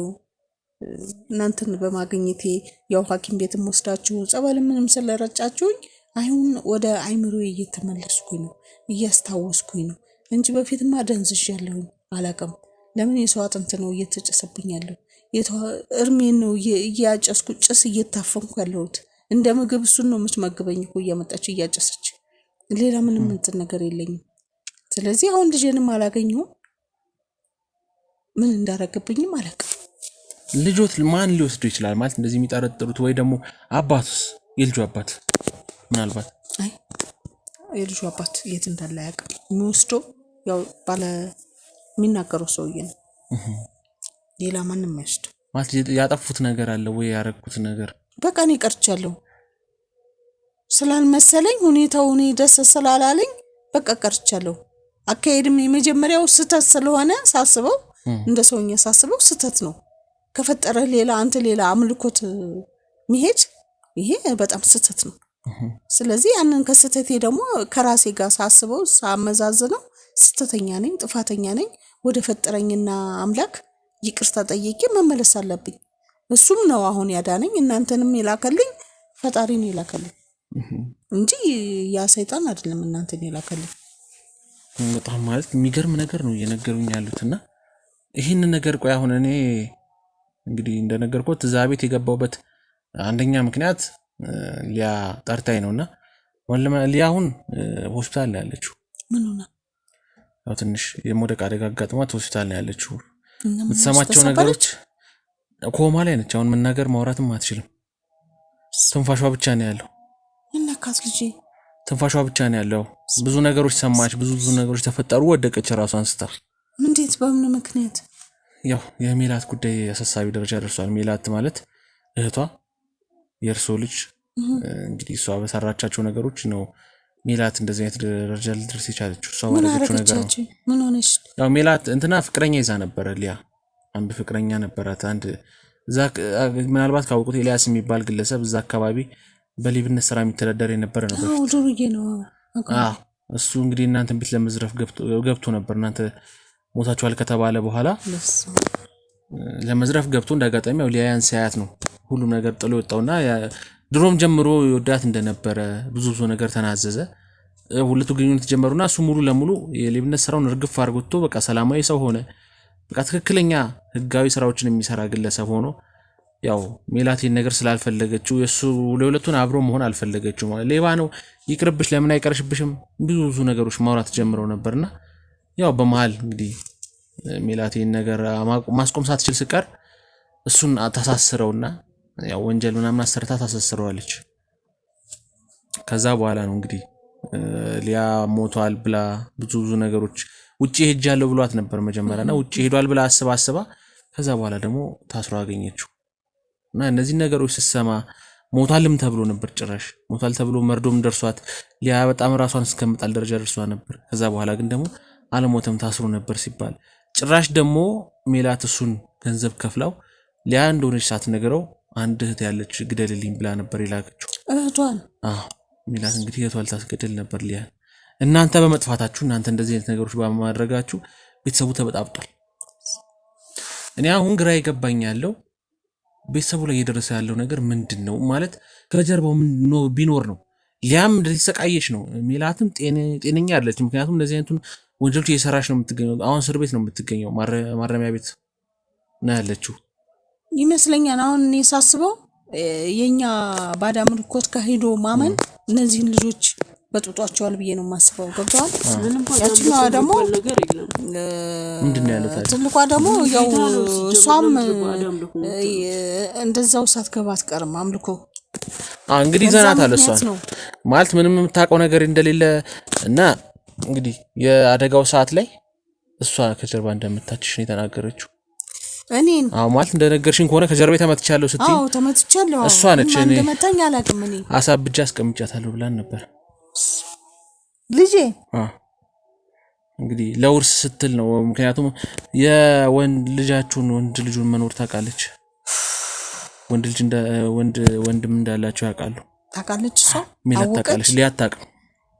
እናንተን በማግኘቴ ያው ሐኪም ቤትም ወስዳችሁ ጸበል ምንም ስለረጫችሁኝ አሁን ወደ አይምሮዬ እየተመለስኩኝ ነው፣ እያስታወስኩኝ ነው እንጂ በፊትማ ደንዝዣለሁኝ። አላውቅም ለምን የሰው አጥንት ነው እየተጨሰብኝ ያለው፣ እርሜን ነው እያጨስኩ ጭስ እየታፈንኩ ያለሁት። እንደ ምግብ እሱን ነው የምትመግበኝ እኮ እያመጣች እያጨሰች፣ ሌላ ምንም እንትን ነገር የለኝም። ስለዚህ አሁን ልጄንም አላገኘሁም፣ ምን እንዳረገብኝም አላውቅም። ልጆት ማን ሊወስዱ ይችላል ማለት እንደዚህ የሚጠረጥሩት? ወይ ደግሞ አባቱስ? የልጁ አባት ምናልባት አይ የልጁ አባት የት እንዳለ አያውቅም። የሚወስደው ያው ባለ የሚናገረው ሰውዬ ነው፣ ሌላ ማንም አይወስድ። ማለት ያጠፉት ነገር አለ ወይ ያረኩት ነገር? በቃ እኔ ቀርቻለሁ ስላልመሰለኝ ሁኔታው እኔ ደስ ስላላለኝ በቃ ቀርቻለሁ። አካሄድም የመጀመሪያው ስህተት ስለሆነ ሳስበው እንደ ሰውኛ ሳስበው ስህተት ነው። ከፈጠረ ሌላ አንተ ሌላ አምልኮት መሄድ ይሄ በጣም ስህተት ነው። ስለዚህ ያንን ከስህተቴ ደግሞ ከራሴ ጋር ሳስበው ሳመዛዝነው ስህተተኛ ነኝ፣ ጥፋተኛ ነኝ። ወደ ፈጠረኝና አምላክ ይቅርታ ጠይቄ መመለስ አለብኝ። እሱም ነው አሁን ያዳነኝ፣ እናንተንም የላከልኝ ፈጣሪን የላከልኝ እንጂ ያ ሰይጣን አይደለም እናንተን የላከልኝ። በጣም ማለት የሚገርም ነገር ነው እየነገሩኝ ያሉትና ይህንን ነገር ቆይ አሁን እኔ እንግዲህ እንደነገርኩት እዛ ቤት የገባውበት አንደኛ ምክንያት ሊያ ጠርታኝ ነውና ሊያ አሁን ሆስፒታል ነው ያለችው። ምን ሆነ? ያው ትንሽ የመውደቅ አደጋ አጋጥሟት ሆስፒታል ነው ያለችው። የምትሰማቸው ነገሮች ኮማ ላይ ነች። አሁን መናገር ማውራትም አትችልም። ትንፋሿ ብቻ ነው ያለው። እናካት ልጄ ትንፋሿ ብቻ ነው ያለው። ብዙ ነገሮች ሰማች፣ ብዙ ነገሮች ተፈጠሩ። ወደቀች ራሷን ስታ። እንዴት? በምን ምክንያት? ያው የሜላት ጉዳይ አሳሳቢ ደረጃ ደርሷል። ሜላት ማለት እህቷ የእርሶ ልጅ እንግዲህ እሷ በሰራቻቸው ነገሮች ነው ሜላት እንደዚህ አይነት ደረጃ ልትደርስ የቻለችው። እሷ ባደረገችው ነገር ነው። ምን ሆነሽ? ያው ሜላት እንትና ፍቅረኛ ይዛ ነበረ። ሊያ አንድ ፍቅረኛ ነበራት። አንድ እዛ ምናልባት ካወቁት ኤልያስ የሚባል ግለሰብ እዛ አካባቢ በሌብነት ስራ የሚተዳደር የነበረ ነበር። አዎ ዱርዬ ነው። እሱ እንግዲህ እናንተን ቤት ለመዝረፍ ገብቶ ነበር። እናንተ ሞታችኋል ከተባለ በኋላ ለመዝረፍ ገብቶ እንዳጋጣሚ ያው ሊያን ሲያያት ነው ሁሉ ነገር ጥሎ ወጣውና ድሮም ጀምሮ ይወዳት እንደነበረ ብዙ ነገር ተናዘዘ። ሁለቱ ግንኙነት ጀመሩና እሱ ሙሉ ለሙሉ የሌብነት ስራውን እርግፍ አድርጎቶ በቃ ሰላማዊ ሰው ሆነ። በቃ ትክክለኛ ህጋዊ ስራዎችን የሚሰራ ግለሰብ ሆኖ ያው ሜላት ይሄን ነገር ስላልፈለገችው የሱ ለሁለቱን አብሮ መሆን አልፈለገችው። ሌባ ነው ይቅርብሽ፣ ለምን አይቀርሽብሽም ብዙ ነገሮች ማውራት ጀምረው ነበርና ያው በመሃል እንግዲህ ሜላት ይሄን ነገር ማስቆም ሳትችል ስቀር እሱን ታሳስረውና ያው ወንጀል ምናምን አሰርታ ታሳስረዋለች። ከዛ በኋላ ነው እንግዲህ ሊያ ሞቷል ብላ ብዙ ነገሮች ውጪ ሄጃለሁ ብሏት ነበር መጀመሪያና ውጪ ሄዷል ብላ አስባ ከዛ በኋላ ደግሞ ታስሮ አገኘችው። እና እነዚህ ነገሮች ስትሰማ ሞቷልም ተብሎ ነበር፣ ጭራሽ ሞቷል ተብሎ መርዶም ደርሷት ሊያ በጣም ራሷን እስከምጣል ደረጃ ደርሷ ነበር። ከዛ በኋላ ግን ደግሞ አለሞተም ታስሮ ነበር ሲባል ጭራሽ ደግሞ ሜላት እሱን ገንዘብ ከፍላው ሊያ እንደሆነች ሳትነግረው አንድ እህት ያለች ግደልልኝ ብላ ነበር የላከችው እህቷን። ሜላት እንግዲህ እህቷን ልታስገድል ነበር ሊያ። እናንተ በመጥፋታችሁ እናንተ እንደዚህ አይነት ነገሮች በማድረጋችሁ ቤተሰቡ ተበጣብጧል። እኔ አሁን ግራ ይገባኝ ያለው ቤተሰቡ ላይ እየደረሰ ያለው ነገር ምንድነው? ማለት ከጀርባው ምን ቢኖር ነው? ሊያም እንደዚህ ተሰቃየች ነው። ሜላትም ጤነኛ አይደለች። ምክንያቱም እንደዚህ አይነቱን ወንጀሎች እየሰራች ነው የምትገኘው። አሁን እስር ቤት ነው የምትገኘው፣ ማረሚያ ቤት ነው ያለችው ይመስለኛል። አሁን እኔ ሳስበው የኛ ባዳ ምልኮት ከሄዶ ማመን እነዚህን ልጆች በጥጧቸዋል ብዬ ነው የማስበው። ገብተዋል። ያችኛዋ ደግሞ ምንድን ነው ያለው ታዲያ? ትልቋ ደግሞ ያው እሷም እንደዛው ሳትገባ አትቀርም አምልኮ እንግዲህ ዘናታል። እሷ ማለት ምንም የምታውቀው ነገር እንደሌለ እና እንግዲህ የአደጋው ሰዓት ላይ እሷ ከጀርባ እንደምታችሽ ነው የተናገረችው። እኔን ማለት እንደነገርሽኝ ከሆነ ከጀርባ ተመትቻለሁ ስትይ ተመትቻለሁ። እሷ ነች። እኔ እንደመታኝ አላውቅም። እኔ አሳብጃ አስቀምጫታለሁ ብላን ነበር ልጄ። እንግዲህ ለውርስ ስትል ነው። ምክንያቱም የወንድ ልጁን መኖር ታውቃለች። ወንድ ልጅ ወንድም እንዳላቸው ያውቃሉ። ታውቃለች። እሷ ሚላት ታውቃለች። ሊያታቅ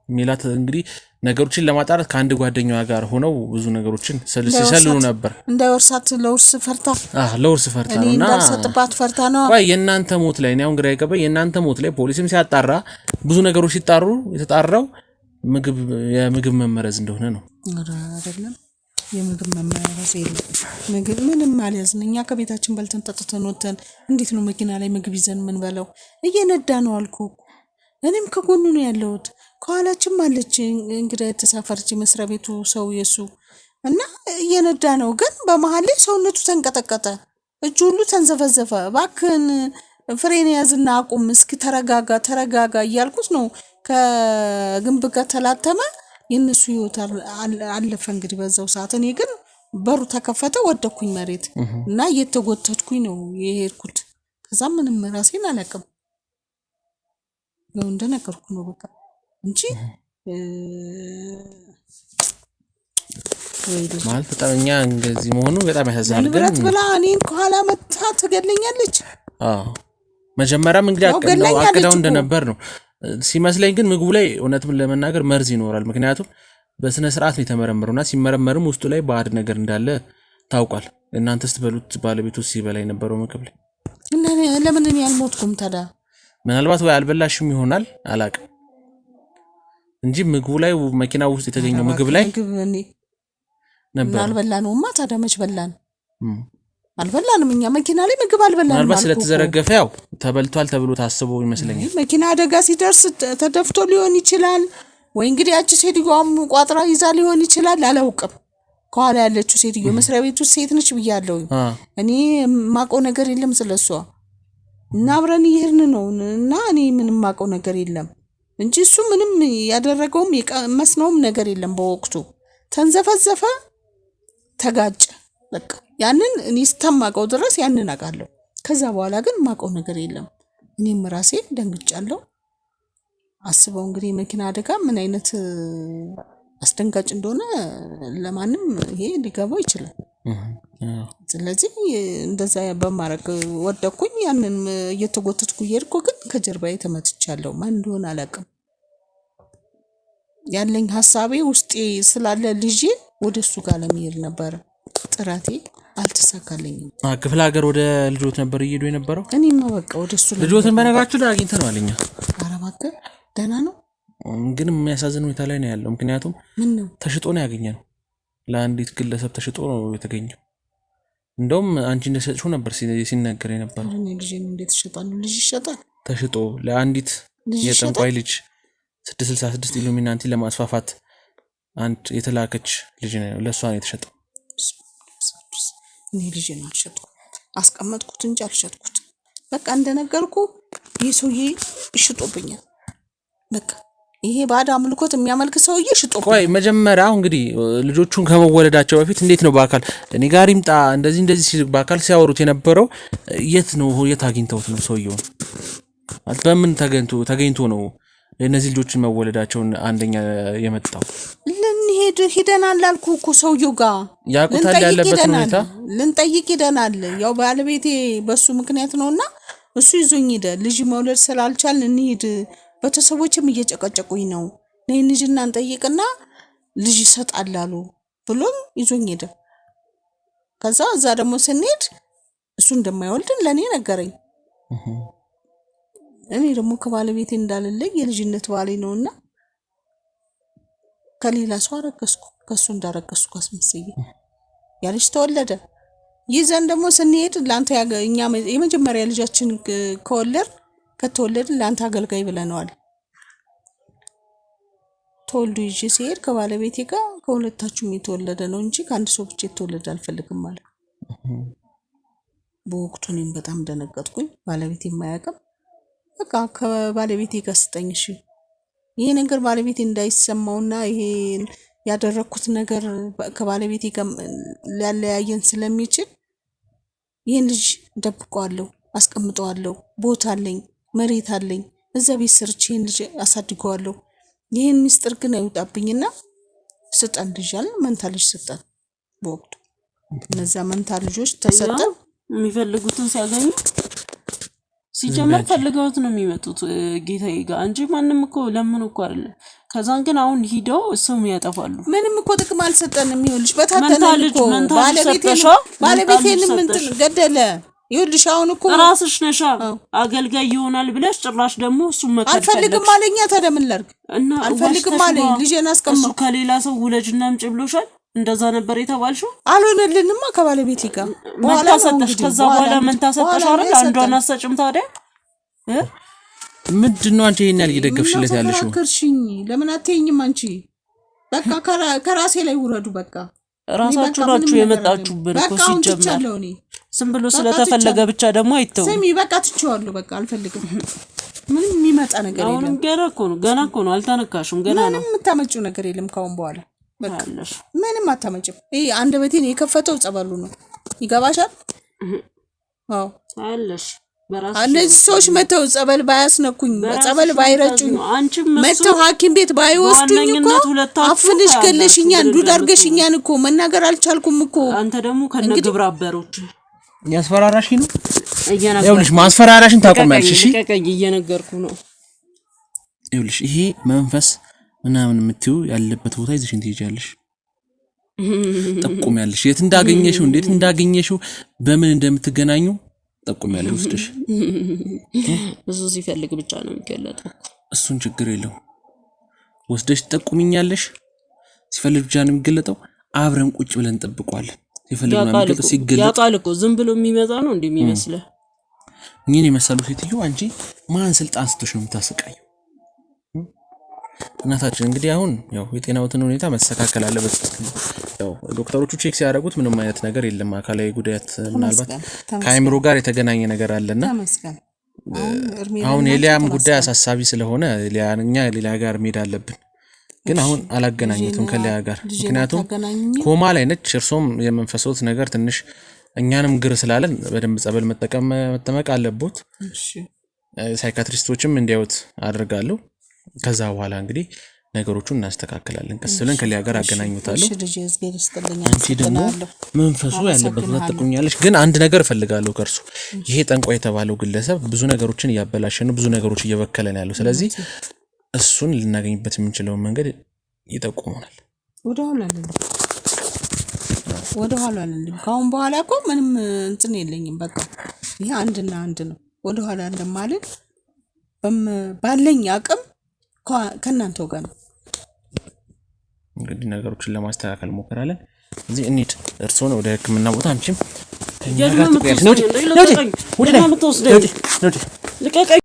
ሚላት እንግዲህ ነገሮችን ለማጣራት ከአንድ ጓደኛዋ ጋር ሆነው ብዙ ነገሮችን ሲሰልሉ ነበር። እንዳይወርሳት ለውርስ ፈርታ ነውና እንዳልሰጥባት ፈርታ ነው። ቆይ የእናንተ ሞት ላይ ነው እንግዲህ አይገባኝ። የእናንተ ሞት ላይ ፖሊስም ሲያጣራ ብዙ ነገሮች ሲጣሩ የተጣራው የምግብ መመረዝ እንደሆነ ነው። አይደለም የምግብ መመረዝ የለም። ምግብ ምንም አልያዝን እኛ ከቤታችን በልተን ጠጥተን ወተን እንዴት ነው መኪና ላይ ምግብ ይዘን ምን በለው? እየነዳ ነው አልኩ። እኔም ከጎኑ ነው ያለሁት። ከኋላችን አለች እንግዲህ የተሳፈረች መስሪያ ቤቱ ሰው የሱ እና እየነዳ ነው። ግን በመሀል ላይ ሰውነቱ ተንቀጠቀጠ፣ እጁ ሁሉ ተንዘፈዘፈ። እባክህን ፍሬን ያዝና አቁም፣ እስኪ ተረጋጋ እያልኩት ነው። ከግንብ ጋር ተላተመ። የነሱ ህይወት አለፈ እንግዲህ በዛው ሰዓት። እኔ ግን በሩ ተከፈተ፣ ወደኩኝ መሬት እና እየተጎተትኩኝ ነው የሄድኩት። ከዛ ምንም ራሴን አላውቅም። ያው እንደነገርኩ ነው በቃ እንጂ ማለት በጣም እኛ እንደዚህ መሆኑ በጣም ያሳዝናል። ንብረት ብላ እኔን ከኋላ መታ ትገለኛለች። መጀመሪያም እንግዲህ አቅዳው እንደነበር ነው ሲመስለኝ። ግን ምግቡ ላይ እውነትም ለመናገር መርዝ ይኖራል። ምክንያቱም በስነ ስርዓት ነው የተመረመረውና ሲመረመርም ውስጡ ላይ ባዕድ ነገር እንዳለ ታውቋል። እናንተ ስትበሉት ባለቤቱ ሲበላ የነበረው ምግብ ላይ እና ለምን እኔ አልሞትኩም ታዲያ? ምናልባት ወይ አልበላሽም ይሆናል አላውቅም እንጂ ምግቡ ላይ መኪና ውስጥ የተገኘው ምግብ ላይ ነበር። አልበላነውማ ታዲያ መች በላን? አልበላንም። እኛ መኪና ላይ ምግብ አልበላንም። ምናልባት ስለተዘረገፈ ያው ተበልቷል ተብሎ ታስቦ ይመስለኛል። መኪና አደጋ ሲደርስ ተደፍቶ ሊሆን ይችላል ወይ እንግዲህ ያቺ ሴትዮዋም ቋጥራ ይዛ ሊሆን ይችላል። አላውቅም። ከኋላ ያለችው ሴትዮ መስሪያ ቤቱ ሴት ነች ብያለሁ። እኔ ማውቀው ነገር የለም ስለሷ እና አብረን ይሄርን ነው እና እኔ ምንም ማውቀው ነገር የለም እንጂ እሱ ምንም ያደረገውም የቀመስነውም ነገር የለም። በወቅቱ ተንዘፈዘፈ፣ ተጋጨ። በቃ ያንን እኔ እስከማውቀው ድረስ ያንን አውቃለሁ። ከዛ በኋላ ግን ማውቀው ነገር የለም። እኔም ራሴ ደንግጫለሁ። አስበው እንግዲህ የመኪና አደጋ ምን አይነት አስደንጋጭ እንደሆነ ለማንም ይሄ ሊገባው ይችላል። ስለዚህ እንደዛ በማረግ ወደኩኝ። ያንን እየተጎተትኩ እየሄድኩ ግን ከጀርባዬ ተመትቻለሁ። ማን እንደሆነ አላውቅም። ያለኝ ሀሳቤ ውስጤ ስላለ ልጄ ወደሱ ጋር ለመሄድ ነበረ ጥረቴ፣ አልተሳካልኝም። ክፍለ ሀገር ወደ ልጆት ነበር እየሄዱ የነበረው። እኔማ በቃ ወደሱ ልጆትን በነጋችሁ ላይ አግኝተነዋል እኛ። ኧረ እባክህ ደህና ነው። ግን የሚያሳዝን ሁኔታ ላይ ነው ያለው። ምክንያቱም ምን ነው ተሽጦ ነው ያገኘነው። ለአንዲት ግለሰብ ተሽጦ ነው የተገኘው። እንደውም አንቺ እንደሰጥሽው ነበር ሲነገር የነበረው። እኔ ልጅ እንዴት ይሸጣል? ልጅ ይሸጣል? ተሽጦ ለአንዲት የጠንቋይ ልጅ 666 ኢሉሚናንቲ ለማስፋፋት አንድ የተላከች ልጅ ነው፣ ለሷ ነው የተሸጠው። እኔ ልጅ ነው አልሸጥኩም፣ አስቀመጥኩት እንጂ አልሸጥኩት። በቃ እንደነገርኩ ይህ ሰውዬ ይሽጦብኛል። በቃ ይሄ ባዕድ አምልኮት የሚያመልክ ሰውዬ ሽጦብኛል። ቆይ መጀመሪያ እንግዲህ ልጆቹን ከመወለዳቸው በፊት እንዴት ነው በአካል እኔ ጋር ይምጣ እንደዚህ በአካል ሲያወሩት የነበረው? የት ነው አግኝተውት ነው ሰውየውን? በምን ተገኝቶ ነው እነዚህ ልጆችን መወለዳቸውን አንደኛ የመጣው? ልንሄድ ሂደናል አልኩ እኮ ሰውየው ጋር ያቁታል ያለበትን ሁኔታ ልንጠይቅ ሂደናል። ያው ባለቤቴ በሱ ምክንያት ነውና እሱ ይዞኝ ሄደ። ልጅ መውለድ ስላልቻልን እንሂድ፣ ቤተሰቦችም እየጨቀጨቁኝ ነው፣ ነይ ልጅና እንጠይቅና ልጅ ይሰጣል አሉ ብሎም ይዞኝ ሄደ። ከዛ እዛ ደግሞ ስንሄድ እሱ እንደማይወልድን ለእኔ ነገረኝ። እኔ ደግሞ ከባለቤቴ እንዳልለይ የልጅነት ባሌ ነውና ከሌላ ሰው አረገዝኩ። ከሱ እንዳረገዝኩ አስመስዬ ያ ልጅ ተወለደ። ይዘን ደግሞ ስንሄድ ላንተ እኛ የመጀመሪያ ልጃችን ከተወለድን ላንተ አገልጋይ ብለነዋል። ተወልዶ ይዤ ሲሄድ ከባለቤቴ ጋር ከሁለታችሁም የተወለደ ነው እንጂ ከአንድ ሰው ብቻ የተወለደ አልፈልግም ማለት። በወቅቱ እኔም በጣም ደነገጥኩኝ። ባለቤቴ የማያውቅም በቃ ከባለቤቴ ጋር ስጠኝ እሺ፣ ይሄ ነገር ባለቤቴ እንዳይሰማውና ይሄ ያደረኩት ነገር ከባለቤቴ ጋር ሊያለያየን ስለሚችል ይሄን ልጅ ደብቀዋለሁ፣ አስቀምጠዋለሁ፣ ቦታ አለኝ፣ መሬት አለኝ፣ እዛ ቤት ሰርቼ ይሄን ልጅ አሳድገዋለሁ፣ ይሄን ሚስጥር ግን አይውጣብኝና ስጠን ልጅ አለን። መንታ ልጅ ስጠን። በወቅቱ እነዛ መንታ ልጆች ተሰጠን። የሚፈልጉትን ሲያገኙ ሲጀመር ፈልገውት ነው የሚመጡት ጌታዬ ጋር እንጂ ማንም እኮ ለምን እኮ አይደለም። ከዛን ግን አሁን ሂደው ስም ያጠፋሉ። ምንም እኮ ጥቅም አልሰጠንም። ይኸውልሽ በታተነን እኮ ባለቤቴንም እንትን ገደለ። ይኸውልሽ አሁን እኮ ራስሽ ነሻ አገልጋይ ይሆናል ብለሽ ጭራሽ ደግሞ እሱ መከራ አልፈልግም አለኛ። ታዲያ ምን ላድርግ? አልፈልግም አለኝ። ልጄን አስቀምጡ ከሌላ ሰው ውለጅና አምጪ ብሎሻል። እንደዛ ነበር የተባልሽው። አልሆነልንማ ከባለቤቴ ጋር በኋላ ሰጠሽ። ከዛ በኋላ ምን ታሰጠሽ አይደል? አንዷን አሰጭም። ታዲያ ምንድነው አንቺ ይሄን ያህል እየደገፍሽለት ያለሽው? ከርሽኝ ለምን አትይኝም አንቺ? በቃ ከራሴ ላይ ውረዱ። በቃ ራሳችሁ ናችሁ የመጣችሁብን እኮ ሲጀመር። ዝም ብሎ ስለተፈለገ ብቻ ደግሞ አይተው። ስሚ በቃ ትቼዋለሁ። በቃ አልፈልግም። ምንም የሚመጣ ነገር የለም። አሁንም ገና እኮ ነው። አልተነካሽም። ገና ነው። ምንም የምታመጪው ነገር የለም ካሁን በኋላ ምንም አታመጭም። ይሄ አንደበቴን የከፈተው ጸበሉ ነው። ይገባሻል? አዎ አለሽ። እነዚህ ሰዎች መተው ጸበል ባያስነኩኝ፣ ጸበል ባይረጩኝ፣ መተው ሐኪም ቤት ባይወስዱኝ እኮ አፍንሽ ገለሽኛን፣ ዱድ አድርገሽኛን እኮ መናገር አልቻልኩም እኮ። አንተ ደግሞ ከነ ግብረ አበሮች ያስፈራራሽ ነው። ይኸውልሽ ማስፈራራሽን ታቆሚያለሽ። እሺ እየነገርኩ ነው። ይኸውልሽ ይሄ መንፈስ ምናምን የምትይው ያለበት ቦታ ይዘሽን ትሄጃለሽ። ጠቁሚያለሽ። የት እንዳገኘሽው፣ እንዴት እንዳገኘሽው፣ በምን እንደምትገናኙ ጠቁሚያለሽ ወስደሽ። እሱ ሲፈልግ ብቻ ነው የሚገለጠው። እሱን ችግር የለው ወስደሽ ጠቁሚኛለሽ። ሲፈልግ ብቻ ነው የሚገለጠው። አብረን ቁጭ ብለን እንጠብቀዋለን። ሲፈልግ ነው የሚገለጠው። ሲገለጥ ያውቃል እኮ ዝም ብሎ የሚመጣ ነው እንደሚመስለው። እኔን የመሰሉ ሴትዮ አንቺ ማን ስልጣን ስትሽ ነው የምታስቀዩ? እናታችን እንግዲህ አሁን ያው የጤናውትን ሁኔታ መስተካከል አለበት። ያው ዶክተሮቹ ቼክ ሲያደርጉት ምንም አይነት ነገር የለም። አካላዊ ጉዳት ምናልባት ከአይምሮ ጋር የተገናኘ ነገር አለና አሁን የሊያም ጉዳይ አሳሳቢ ስለሆነ እኛ ሌላ ጋር መሄድ አለብን። ግን አሁን አላገናኙትም ከሊያ ጋር፣ ምክንያቱም ኮማ ላይ ነች። እርሶም የመንፈሶት ነገር ትንሽ እኛንም ግር ስላለን በደንብ ጸበል መጠመቅ አለቦት። ሳይካትሪስቶችም እንዲያዩት አድርጋለሁ። ከዛ በኋላ እንግዲህ ነገሮቹን እናስተካክላለን። ቀስ ብለን ከሊያ ጋር አገናኙታለሁ። አንቺ ደግሞ መንፈሱ ያለበት ቦታ ተቆኛለሽ። ግን አንድ ነገር እፈልጋለሁ ከርሱ። ይሄ ጠንቋይ የተባለው ግለሰብ ብዙ ነገሮችን እያበላሸ ነው፣ ብዙ ነገሮች እየበከለን ያለው። ስለዚህ እሱን ልናገኝበት የምንችለውን መንገድ ይጠቁሙናል። ወደ ኋላ አለልኝ። ካሁን በኋላ እኮ ምንም እንትን የለኝም። በቃ ይሄ አንድና አንድ ነው። ወደ ኋላ እንደማልን ባለኝ አቅም ከእናንተው ጋር ነው እንግዲህ ነገሮችን ለማስተካከል ሞክራለን። እዚህ እንሂድ። እርስዎን ወደ ሕክምና ቦታ አንቺም ልቀቀኝ